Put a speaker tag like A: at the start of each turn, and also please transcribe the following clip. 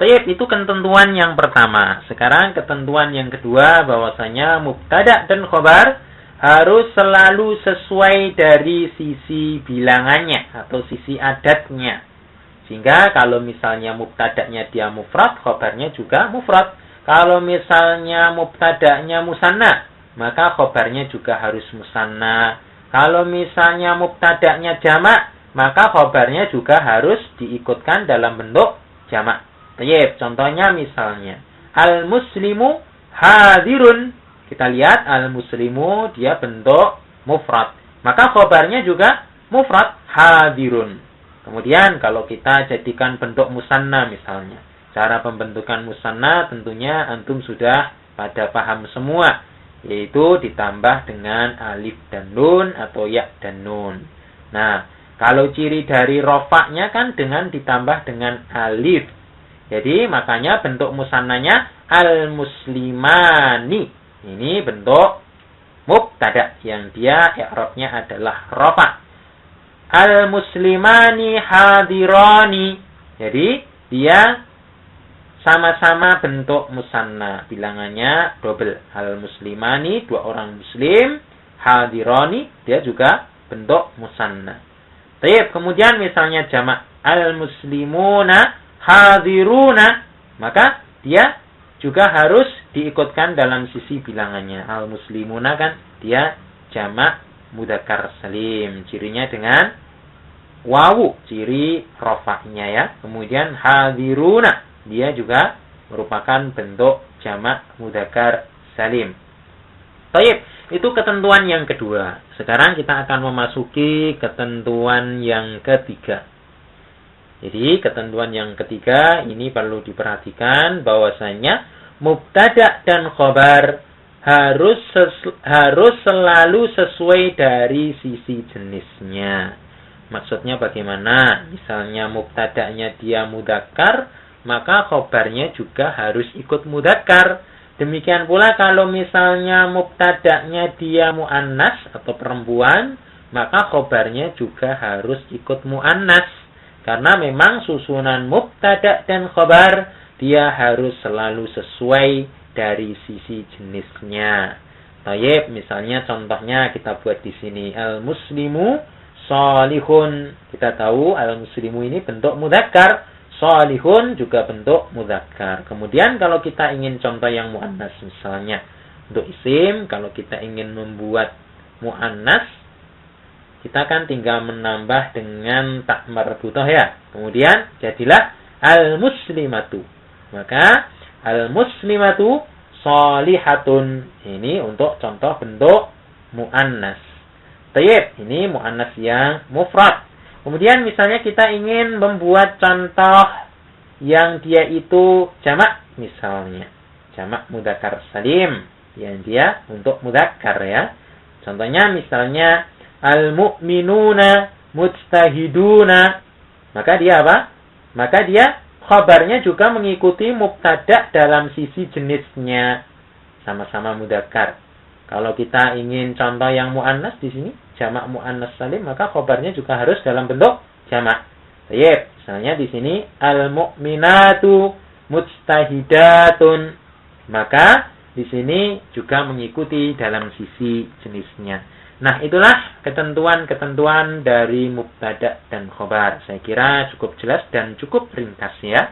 A: Baik, itu ketentuan yang pertama. Sekarang ketentuan yang kedua, bahwasanya mubtada dan khobar harus selalu sesuai dari sisi bilangannya atau sisi adatnya. Sehingga kalau misalnya mubtada'nya dia mufrad, khobarnya juga mufrad. Kalau misalnya mubtada'nya musanna, maka khobarnya juga harus musanna. Kalau misalnya mubtada'nya jamak, maka khobarnya juga harus diikutkan dalam bentuk jamak. Baik, contohnya misalnya al-muslimu hadirun. Kita lihat al-muslimu dia bentuk mufrad. Maka khobarnya juga mufrad hadirun. Kemudian kalau kita jadikan bentuk musanna misalnya. Cara pembentukan musanna tentunya antum sudah pada paham semua. Yaitu ditambah dengan alif dan nun atau ya dan nun. Nah, kalau ciri dari rofaknya kan dengan ditambah dengan alif. Jadi makanya bentuk musannanya al-muslimani. Ini bentuk mubtada yang dia i'rabnya adalah rafa. Al-muslimani hadirani. Jadi dia sama-sama bentuk musanna. Bilangannya double. Al-muslimani, dua orang muslim. Hadirani, dia juga bentuk musanna. Baik, kemudian misalnya jamak al-muslimuna hadiruna, maka dia juga harus diikutkan dalam sisi bilangannya. Al-muslimuna kan dia jamak mudzakkar salim. Cirinya dengan wawu, ciri rofaknya ya. Kemudian hadiruna, dia juga merupakan bentuk jamak mudzakkar salim. Baik, itu ketentuan yang kedua. Sekarang kita akan memasuki ketentuan yang ketiga. Jadi ketentuan yang ketiga ini perlu diperhatikan bahwasanya mubtada dan khobar harus selalu sesuai dari sisi jenisnya. Maksudnya bagaimana? Misalnya mubtada'nya dia mudzakkar, maka khobarnya juga harus ikut mudzakkar. Demikian pula kalau misalnya mubtada'nya dia muannas atau perempuan, maka khobarnya juga harus ikut muannas. Karena memang susunan mubtada dan khobar dia harus selalu sesuai dari sisi jenisnya. Tayyib, misalnya contohnya kita buat di sini al-muslimu sholihun. Kita tahu al-muslimu ini bentuk mudzakkar, sholihun juga bentuk mudzakkar. Kemudian kalau kita ingin contoh yang muannas misalnya untuk isim, kalau kita ingin membuat muannas, kita kan tinggal menambah dengan tak marbutoh ya. Kemudian jadilah al-muslimatu. Maka al-muslimatu sholihatun. Ini untuk contoh bentuk muannas. Tayyib, ini muannas yang mufrad. Kemudian misalnya kita ingin membuat contoh yang dia itu jamak misalnya. Jamak mudzakkar salim. Yang dia untuk mudzakkar ya. Contohnya misalnya al-mu'minuna mujtahiduna. Maka dia apa? Maka dia khabarnya juga mengikuti mubtada dalam sisi jenisnya. Sama-sama mudzakkar. Kalau kita ingin contoh yang muannas di sini, jamak muannas salim, maka khabarnya juga harus dalam bentuk jamak. Baik, misalnya di sini al-mu'minatu mujtahidatun. Maka di sini juga mengikuti dalam sisi jenisnya. Nah, itulah ketentuan-ketentuan dari mubtada dan khobar. Saya kira cukup jelas dan cukup ringkas ya.